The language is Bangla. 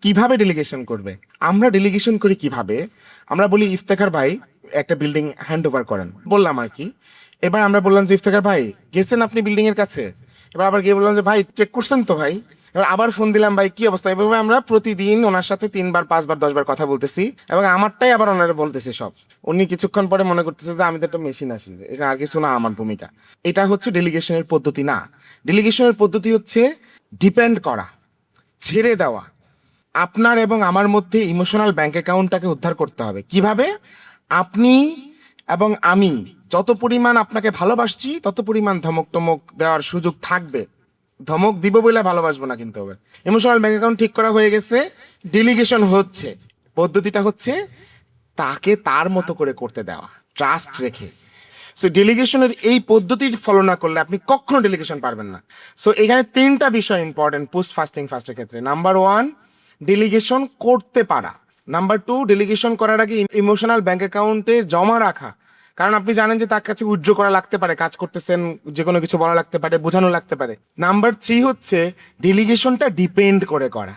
কিভাবে ডেলিগেশন করবে? আমরা ডেলিগেশন করি কিভাবে? আমরা বলি ইফতেখার ভাই একটা বিল্ডিং হ্যান্ড ওভার করেন, বললাম আর কি। এবার আমরা বললাম যে ইফতেখার ভাই গেছেন আপনি বিল্ডিং এর কাছে? এবার আবার গিয়ে বললাম যে ভাই চেক করছেন তো ভাই? এবার আবার ফোন দিলাম, ভাই কি অবস্থা? এভাবে আমরা প্রতিদিন ওনার সাথে 3 বার 5 বার 10 বার কথা বলতেছি, এবং আমারটাই আবার ওনারা বলতেছি সব। উনি কিছুক্ষণ পরে মনে করতেছে যে আমি তো একটা মেশিন আসলে, এটা আর কিছু না আমার ভূমিকা। এটা হচ্ছে ডেলিগেশনের পদ্ধতি না। ডেলিগেশনের পদ্ধতি হচ্ছে ডিপেন্ড করা, ছেড়ে দেওয়া। আপনার এবং আমার মধ্যে ইমোশনাল ব্যাংক অ্যাকাউন্টটাকে উদ্ধার করতে হবে। কিভাবে? আপনি এবং আমি যত পরিমাণ আপনাকে ভালোবাসছি তত পরিমাণ ধমক টমক দেওয়ার সুযোগ থাকবে। ধমক দিব বলে ভালোবাসবো না কিন্তু। হবে ইমোশনাল ব্যাংক অ্যাকাউন্ট ঠিক করা হয়ে গেছে, ডেলিগেশন হচ্ছে। পদ্ধতিটা হচ্ছে তাকে তার মতো করে করতে দেওয়া, ট্রাস্ট রেখে। সো ডেলিগেশনের এই পদ্ধতির ফলো না করলে আপনি কখনো ডেলিগেশন পারবেন না। সো এখানে 3টা বিষয় ইম্পর্টেন্ট পোস্ট ফাস্টিং ফাস্টের ক্ষেত্রে। নাম্বার 1, ডেলিগেশন করতে পারা। নাম্বার 2, ডেলিগেশন করার আগে ইমোশনাল ব্যাংক অ্যাকাউন্টে জমা রাখা। কারণ আপনি জানেন যে তার কাছে উইথড্র করা লাগতে পারে, কাজ করতেছেন, যে কোনো কিছু বলা লাগতে পারে, বোঝানো লাগতে পারে। নাম্বার 3 হচ্ছে ডেলিগেশনটা ডিপেন্ড করে করা।